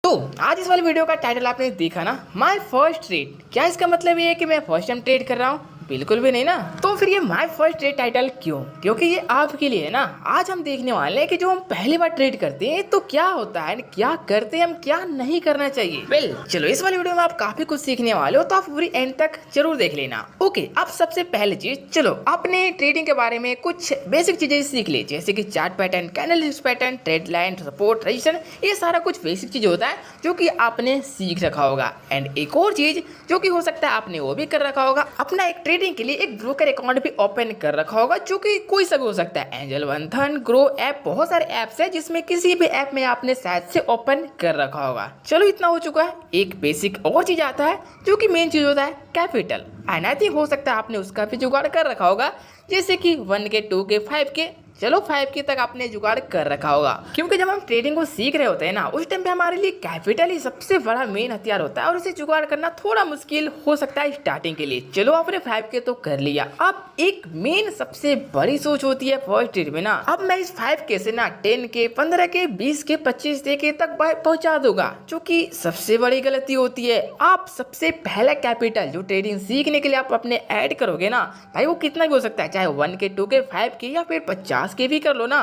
तो आज इस वाली वीडियो का टाइटल आपने देखा ना, माय फर्स्ट ट्रेड। क्या इसका मतलब ये है कि मैं फर्स्ट टाइम ट्रेड कर रहा हूँ? बिल्कुल भी नहीं ना। तो फिर ये माय फर्स्ट ट्रेड टाइटल क्यों? क्योंकि ये आपके लिए है ना। आज हम देखने वाले हैं कि जो हम पहली बार ट्रेड करते हैं तो क्या होता है, क्या करते हैं हम, क्या नहीं करना चाहिए। वेल चलो, इस वाली वीडियो में आप काफी कुछ सीखने वाले हो, तो आप पूरी एंड तक जरूर देख लेना। ओके, अब सबसे पहले चीज, चलो अपने ट्रेडिंग के बारे में कुछ बेसिक चीजें सीख ले, जैसे कि chart pattern, candlestick pattern, trade line, support, resistance, ये सारा कुछ बेसिक चीज होता है जो कि आपने सीख रखा होगा। एंड एक और चीज जो कि हो सकता है आपने वो भी कर रखा होगा, अपना एक ट्रेडिंग के लिए एक ब्रोकर अकाउंट भी ओपन कर रखा होगा, जो कि कोई सा भी हो सकता है। एंजल वंथन, ग्रो ऐप, बहुत सारे ऐप्स है जिसमें किसी भी ऐप में आपने शायद से ओपन कर रखा होगा। चलो इतना हो चुका है। एक बेसिक और चीज आता है जो कि मेन चीज होता है, कैपिटल। एंड आई थिंक हो सकता है आपने उसका भी जुगाड़ कर रखा होगा, जैसे कि 1K, 2K, 5K, चलो 5K तक आपने जुगाड़ कर रखा होगा। क्योंकि जब हम ट्रेडिंग को सीख रहे होते हैं ना, उस टाइम पे हमारे लिए कैपिटल ही सबसे बड़ा मेन हथियार होता है, और उसे जुगाड़ करना थोड़ा मुश्किल हो सकता है स्टार्टिंग के लिए। चलो आपने 5K तो कर लिया, अब एक मेन सबसे बड़ी सोच होती है फर्स्ट ट्रेड में ना, अब मैं इस 5K से ना 10K, 15K, 20K, 25K तक पहुंचा दूंगा, जो कि सबसे बड़ी गलती होती है। आप सबसे पहला कैपिटल जो ट्रेडिंग सीखने के लिए आप अपने ऐड करोगे ना भाई, वो कितना भी हो सकता है, चाहे 1K, 2K, 5K या फिर 50K भी कर लो ना।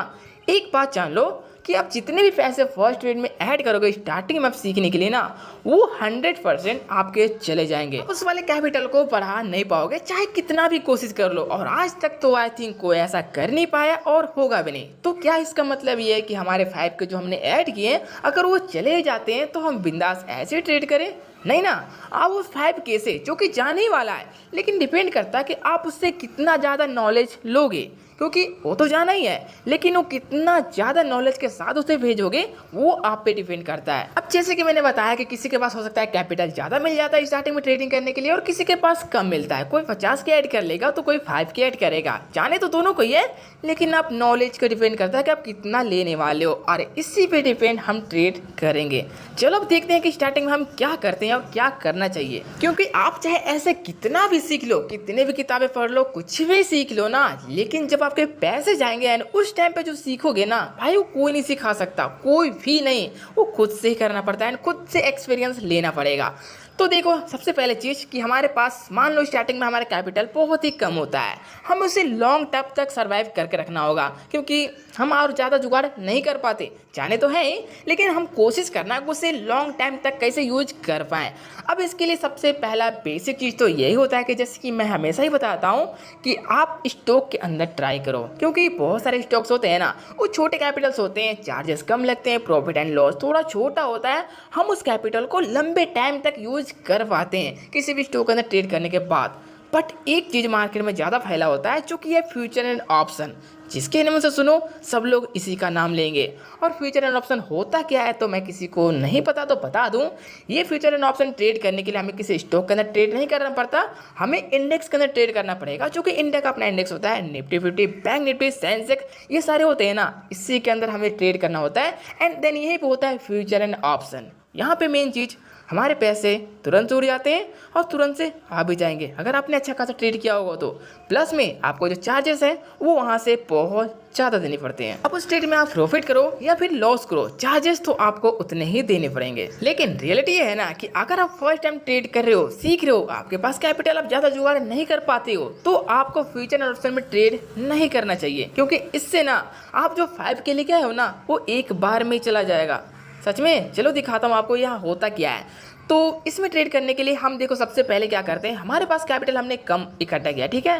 एक बात जान लो कि आप जितने भी पैसे फर्स्ट ट्रेड में ऐड करोगे स्टार्टिंग में आप सीखने के लिए ना, वो 100% आपके चले जाएंगे। उस वाले कैपिटल को बढ़ा नहीं पाओगे, चाहे कितना भी कोशिश कर लो। और आज तक तो आई थिंक कोई ऐसा कर नहीं पाया और होगा भी नहीं। तो क्या इसका मतलब ये है कि हमारे 5K जो हमने ऐड किए, अगर वो चले जाते हैं तो हम बिंदास ऐसे ट्रेड करें? नहीं ना। आप उस 5K से जो कि जाने ही वाला है, लेकिन डिपेंड करता है कि आप उससे कितना ज़्यादा नॉलेज लोगे, क्योंकि वो तो जाना ही है, लेकिन वो कितना ज़्यादा नॉलेज के साथ उसे भेजोगे वो आप पे डिपेंड करता है। अब जैसे कि मैंने बताया कि किसी के पास हो सकता है कैपिटल ज़्यादा मिल जाता है स्टार्टिंग में ट्रेडिंग करने के लिए, और किसी के पास कम मिलता है। कोई 50K ऐड कर लेगा तो कोई 5K ऐड करेगा, जाने तो दोनों को ही है, लेकिन आप नॉलेज को डिपेंड करता है कि आप कितना लेने वाले हो, और इसी पे डिपेंड हम ट्रेड करेंगे। चलो अब देखते हैं कि स्टार्टिंग में हम क्या करते हैं और क्या करना चाहिए। क्योंकि आप चाहे ऐसे कितना भी सीख लो, कितने भी किताबें पढ़ लो, कुछ भी सीख लो ना, लेकिन जब आपके पैसे जाएंगे एंड उस टाइम पे जो सीखोगे ना भाई, वो कोई नहीं सिखा सकता, कोई भी नहीं। वो खुद से ही करना पड़ता है एंड खुद से एक्सपीरियंस लेना पड़ेगा। तो देखो, सबसे पहले चीज़ कि हमारे पास मान लो स्टार्टिंग में हमारा कैपिटल बहुत ही कम होता है, हम उसे लॉन्ग टर्म तक सर्वाइव करके रखना होगा, क्योंकि हम और ज़्यादा जुगाड़ नहीं कर पाते, जाने तो है ही, लेकिन हम कोशिश करना कि उसे लॉन्ग टाइम तक कैसे यूज कर पाएँ। अब इसके लिए सबसे पहला बेसिक चीज़ तो यही होता है कि जैसे कि मैं हमेशा ही बताता हूँ कि आप स्टॉक के अंदर ट्राई करो, क्योंकि बहुत सारे स्टॉक्स होते हैं ना, वो छोटे कैपिटल्स होते हैं, चार्जेस कम लगते हैं, प्रॉफिट एंड लॉस थोड़ा छोटा होता है, हम उस कैपिटल को लंबे टाइम तक यूज कर पाते हैं किसी भी स्टॉक के अंदर ट्रेड करने के बाद। बट एक चीज़ मार्केट में ज़्यादा फैला होता है, जो कि है फ्यूचर एंड ऑप्शन। जिसके नाम से सुनो सब लोग इसी का नाम लेंगे। और फ्यूचर एंड ऑप्शन होता क्या है तो मैं किसी को नहीं पता तो बता दूं, ये फ्यूचर एंड ऑप्शन ट्रेड करने के लिए हमें किसी स्टॉक के अंदर ट्रेड नहीं करना पड़ता, हमें इंडेक्स के अंदर ट्रेड करना पड़ेगा। जो कि इंडिया का अपना इंडेक्स होता है, निफ्टी 50, बैंक निफ्टी, सेंसेक्स, ये सारे होते हैं ना, इसी के अंदर हमें ट्रेड करना होता है। एंड देन यही पे होता है फ्यूचर एंड ऑप्शन। यहाँ पे मेन चीज़, हमारे पैसे तुरंत उड़ जाते हैं और तुरंत से आ भी जाएंगे अगर आपने अच्छा खासा ट्रेड किया होगा तो। प्लस में आपको जो चार्जेस हैं वो वहाँ से बहुत ज़्यादा देने पड़ते हैं। अब उस ट्रेड में आप प्रॉफिट करो या फिर लॉस करो, चार्जेस तो आपको उतने ही देने पड़ेंगे। लेकिन रियलिटी ये है ना कि अगर आप फर्स्ट टाइम ट्रेड कर रहे हो, सीख रहे हो, आपके पास कैपिटल, आप ज़्यादा जुगाड़ नहीं कर पाते हो, तो आपको फ्यूचर एंड ऑप्शन में ट्रेड नहीं करना चाहिए। क्योंकि इससे ना आप जो 5K लेके आए हो ना, वो एक बार में ही चला जाएगा। सच में, चलो दिखाता हूँ आपको यहाँ होता क्या है। तो इसमें ट्रेड करने के लिए हम देखो सबसे पहले क्या करते हैं, हमारे पास कैपिटल हमने कम इकट्ठा किया, ठीक है।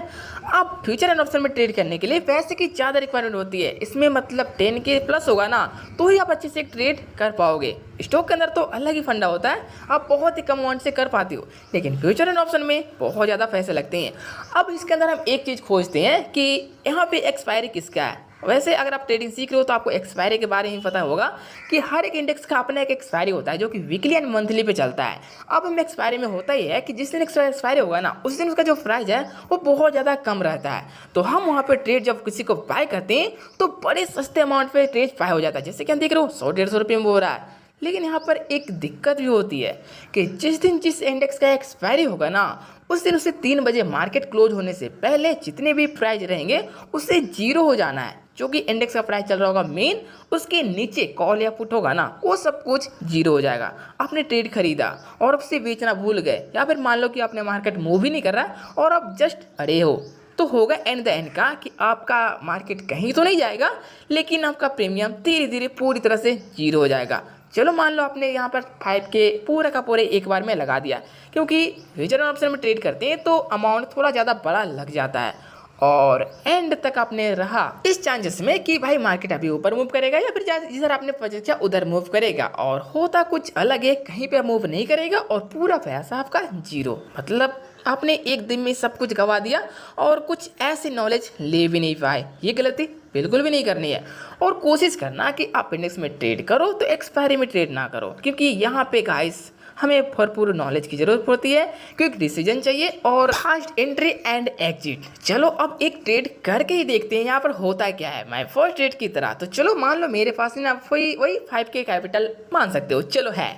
अब फ्यूचर एंड ऑप्शन में ट्रेड करने के लिए पैसे की ज़्यादा रिक्वायरमेंट होती है, इसमें मतलब 10K प्लस होगा ना तो ही आप अच्छे से ट्रेड कर पाओगे। स्टॉक के अंदर तो अलग ही फंडा होता है, आप बहुत ही कम अमाउंट से कर पाते हो, लेकिन फ्यूचर एंड ऑप्शन में बहुत ज़्यादा पैसे लगते हैं। अब इसके अंदर हम एक चीज़ खोजते हैं कि यहाँ पे एक्सपायरी किसका है। वैसे अगर आप ट्रेडिंग सीख रहे हो तो आपको एक्सपायरी के बारे में पता होगा कि हर एक इंडेक्स का अपना एक एक्सपायरी होता है, जो कि वीकली एंड मंथली पे चलता है। अब हम एक्सपायरी में होता ही है कि जिस दिन एक्सपायरी होगा ना, उस दिन उसका जो प्राइस है वो बहुत ज़्यादा कम रहता है। तो हम वहाँ पे ट्रेड जब किसी को बाय करते हैं तो बड़े सस्ते अमाउंट पे ट्रेड बाय हो जाता है, जैसे कि हम देख रहे हो 100-150 रुपये में हो रहा है। लेकिन यहाँ पर एक दिक्कत भी होती है कि जिस दिन जिस इंडेक्स का एक्सपायरी होगा ना, उस दिन उसे 3 बजे मार्केट क्लोज होने से पहले जितने भी प्राइस रहेंगे उससे जीरो हो जाना है। जो कि इंडेक्स का प्राइस चल रहा होगा मेन, उसके नीचे कॉल या पुट होगा ना, वो सब कुछ जीरो हो जाएगा। आपने ट्रेड खरीदा और अब से बेचना भूल गए, या फिर मान लो कि आपने मार्केट मूव ही नहीं कर रहा और अब जस्ट अड़े हो, तो होगा एंड द एंड का कि आपका मार्केट कहीं तो नहीं जाएगा, लेकिन आपका प्रीमियम धीरे धीरे पूरी तरह से जीरो हो जाएगा। चलो मान लो आपने यहाँ पर 5K पूरा का पूरे एक बार में लगा दिया, क्योंकि फ्यूचर ऑप्शन में ट्रेड करते हैं तो अमाउंट थोड़ा ज़्यादा बड़ा लग जाता है, और एंड तक आपने रहा इस चांसेस में कि भाई मार्केट अभी ऊपर मूव करेगा या फिर जिधर आपने परचेज किया उधर मूव करेगा, और होता कुछ अलग है, कहीं पे मूव नहीं करेगा और पूरा पैसा आपका जीरो। मतलब आपने एक दिन में सब कुछ गवा दिया और कुछ ऐसी नॉलेज ले भी नहीं पाए। ये गलती बिल्कुल भी नहीं करनी है, और कोशिश करना कि आप इंडेक्स में ट्रेड करो तो एक्सपायरी में ट्रेड ना करो, क्योंकि यहाँ पे गाइस हमें भरपूर नॉलेज की जरूरत पड़ती है, क्विक डिसीजन चाहिए और फास्ट एंट्री एंड एग्जिट। चलो अब एक ट्रेड करके ही देखते हैं यहाँ पर होता क्या है माय फर्स्ट ट्रेड की तरह। तो चलो मान लो मेरे पास ना वही 5K कैपिटल मान सकते हो, चलो है।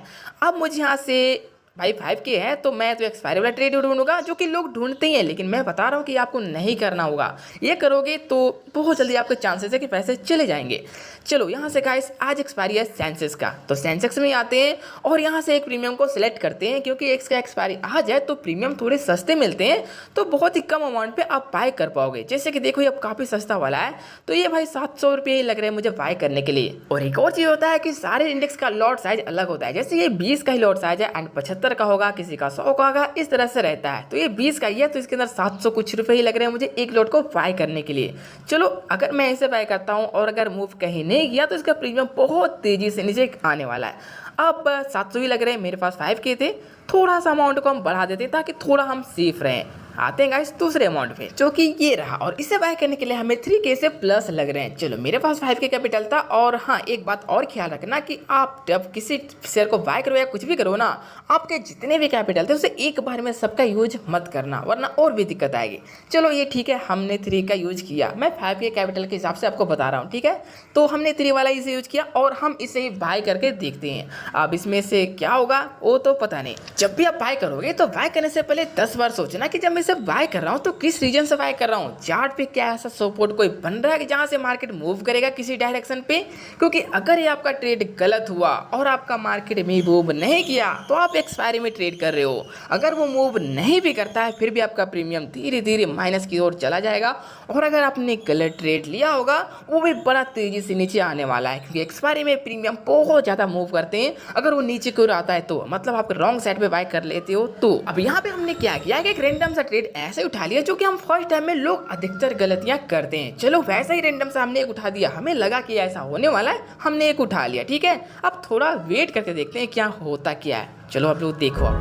अब मुझे यहाँ से भाई 5K है तो मैं तो एक्सपायरी वाला ट्रेड ढूंढूंगा, जो कि लोग ढूंढते ही हैं, लेकिन मैं बता रहा हूँ कि आपको नहीं करना होगा। ये करोगे तो बहुत जल्दी आपके चांसेस है कि पैसे चले जाएंगे। चलो यहाँ से गाइस आज एक्सपायरी है सेंसेक्स का, तो सेंसेक्स में आते हैं और यहाँ से एक प्रीमियम को सिलेक्ट करते हैं, क्योंकि एक्स का एक्सपायरी आ जाए तो प्रीमियम थोड़े सस्ते मिलते हैं, तो बहुत ही कम अमाउंट पे आप बाय कर पाओगे। जैसे कि देखो ये अब काफ़ी सस्ता वाला है, तो ये भाई 700 रुपये ही लग रहे हैं मुझे बाय करने के लिए। और एक और चीज़ होता है कि सारे इंडेक्स का लॉट साइज अलग होता है, जैसे ये 20 का ही लॉट साइज है एंड 75 का होगा, किसी का 100 का होगा, इस तरह से रहता है। तो ये 20 का ही है, तो इसके अंदर 700 कुछ रुपये ही लग रहे हैं मुझे एक लॉट को बाय करने के लिए। चलो अगर मैं इसे बाय करता हूँ और अगर मूव कहीं नहीं गया तो इसका प्रीमियम बहुत तेजी से नीचे आने वाला है। अब 700 ही लग रहे हैं, मेरे पास 5K थे, थोड़ा सा अमाउंट को हम बढ़ा देते हैं ताकि थोड़ा हम सेफ रहें। आते हैं गाइस दूसरे अमाउंट पे, जो कि ये रहा, और इसे बाय करने के लिए हमें 3K से प्लस लग रहे हैं। चलो मेरे पास 5K कैपिटल था, और हाँ एक बात और ख्याल रखना कि आप जब किसी शेयर को बाय करो या कुछ भी करो ना, आपके जितने भी कैपिटल थे उसे एक बार में सबका यूज मत करना, वरना और भी दिक्कत आएगी। चलो ये ठीक है, हमने 3 का यूज किया, मैं 5K कैपिटल के हिसाब से आपको बता रहा हूँ, ठीक है। तो हमने 3 वाला इसे यूज किया और हम इसे ही बाय करके देखते हैं। अब इसमें से क्या होगा वो तो पता नहीं। जब भी आप बाय करोगे तो बाय करने से पहले 10 बार सोचना कि जब मैं इसे बाय कर रहा हूँ तो किस रीजन से बाय कर रहा हूँ, चार्ट पे क्या ऐसा सपोर्ट कोई बन रहा है कि जहाँ से मार्केट मूव करेगा किसी डायरेक्शन पे। क्योंकि अगर ये आपका ट्रेड गलत हुआ और आपका मार्केट में मूव नहीं किया तो आप एक्सपायरी में ट्रेड कर रहे हो। अगर वो मूव नहीं भी करता है फिर भी आपका प्रीमियम धीरे धीरे माइनस की ओर चला जाएगा, और अगर आपने गलत ट्रेड लिया होगा वो भी बड़ा तेजी से नीचे आने वाला है, क्योंकि एक्सपायरी में प्रीमियम बहुत ज़्यादा मूव करते हैं। अगर वो नीचे की ओर आता है तो मतलब आप रॉन्ग साइड पे बाय कर लेते हो। तो अब यहाँ पे हमने क्या किया कि एक रैंडम सा ट्रेड ऐसे उठा लिया जो कि हम फर्स्ट टाइम में लोग अधिकतर गलतियां करते हैं। चलो वैसा ही रैंडम सा हमने एक उठा दिया, हमें लगा कि ऐसा होने वाला है, हमने एक उठा लिया, ठीक है। अब थोड़ा वेट करके देखते हैं क्या होता क्या है। चलो आप लोग देखो।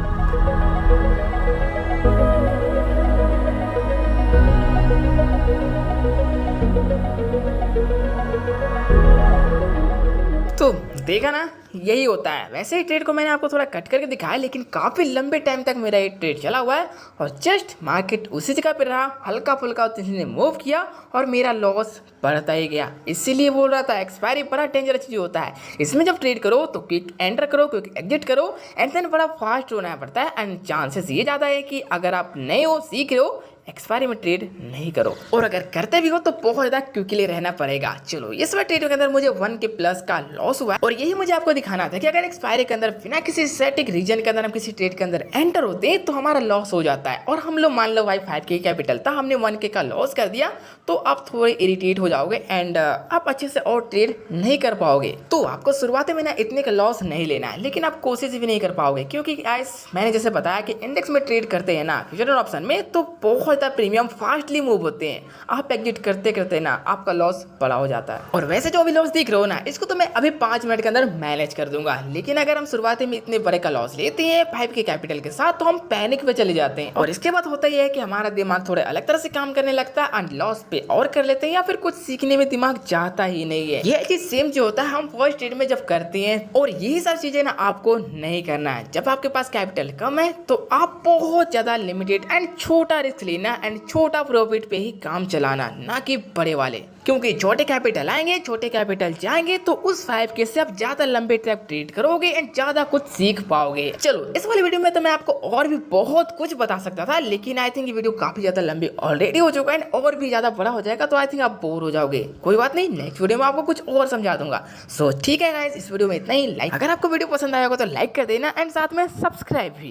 तो देखा ना, यही होता है। वैसे ही ट्रेड को मैंने आपको थोड़ा कट करके दिखाया, लेकिन काफ़ी लंबे टाइम तक मेरा ये ट्रेड चला हुआ है, और जस्ट मार्केट उसी जगह पे रहा, हल्का फुल्का ने मूव किया और मेरा लॉस बढ़ता ही गया। इसीलिए बोल रहा था एक्सपायरी बड़ा डेंजरस चीज़ होता है। इसमें जब ट्रेड करो तो क्विक एंटर करो, क्विक एग्जिट करो, एंड देन बड़ा फास्ट होना पड़ता है। एंड चांसेस ये ज़्यादा है कि अगर आप नए हो, सीख रहे हो, एक्सपायरी में ट्रेड नहीं करो, और अगर करते भी हो तो बहुत ज़्यादा क्विकली रहना पड़ेगा। चलो इस बार ट्रेड के अंदर मुझे 1K प्लस का लॉस हुआ, और यही मुझे आपको दिखाना था कि अगर एक्सपायरी के अंदर बिना किसी सेटिक रीजन के अंदर हम किसी ट्रेड के अंदर एंटर होते हैं तो हमारा लॉस हो जाता है। और हम लोग मान लो भाई 5K कैपिटल था, हमने 1K का लॉस कर दिया, तो आप थोड़े इरिटेट हो जाओगे एंड आप अच्छे से और ट्रेड नहीं कर पाओगे। तो आपको शुरुआत में ना इतने का लॉस नहीं लेना है, लेकिन आप कोशिश भी नहीं कर पाओगे, क्योंकि गाइस मैंने जैसे बताया कि इंडेक्स में ट्रेड करते हैं ना फ्यूचर ऑप्शन में, तो बहुत ज़्यादा प्रीमियम फास्टली मूव होते हैं। आप एग्जिट करते करते ना आपका लॉस बड़ा हो जाता है। और वैसे जो अभी लॉस दिख रहे हो ना, इसको तो मैं अभी 5 मिनट के अंदर मैनेज कर दूंगा, लेकिन अगर हम शुरुआती में इतने बड़े का लॉस लेते हैं 5K कैपिटल के साथ तो हम पैनिक पे चले जाते हैं, और इसके बाद होता यह है कि हमारा दिमाग थोड़े अलग तरह से काम करने लगता है एंड लॉस पे और कर लेते हैं, या फिर कुछ सीखने में दिमाग जाता ही नहीं है। ये चीज सेम जो होता है हम फर्स्ट ट्रेड में जब करते हैं, और यही सब चीजें ना आपको नहीं करना है। जब आपके पास कैपिटल कम है तो आप बहुत ज्यादा लिमिटेड एंड छोटा रिस्क लेना लेना एंड छोटा प्रॉफिट पे ही काम चलाना, ना कि बड़े वाले, क्योंकि छोटे कैपिटल आएंगे छोटे कैपिटल जाएंगे तो उस 5K से आप ज्यादा लंबे ट्रैक ट्रेड करोगे एंड ज्यादा कुछ सीख पाओगे। चलो इस वाली वीडियो में तो मैं आपको और भी बहुत कुछ बता सकता था, लेकिन आई थिंक ये वीडियो काफी ज्यादा लंबी ऑलरेडी हो चुका है एंड और भी ज्यादा बड़ा हो जाएगा तो आई थिंक आप बोर हो जाओगे। कोई बात नहीं, नेक्स्ट वीडियो में आपको कुछ और समझा दूंगा। सो ठीक है गाइस, इस वीडियो में इतना ही। लाइक अगर आपको वीडियो पसंद आया होगा तो लाइक कर देना एंड साथ में सब्सक्राइब भी।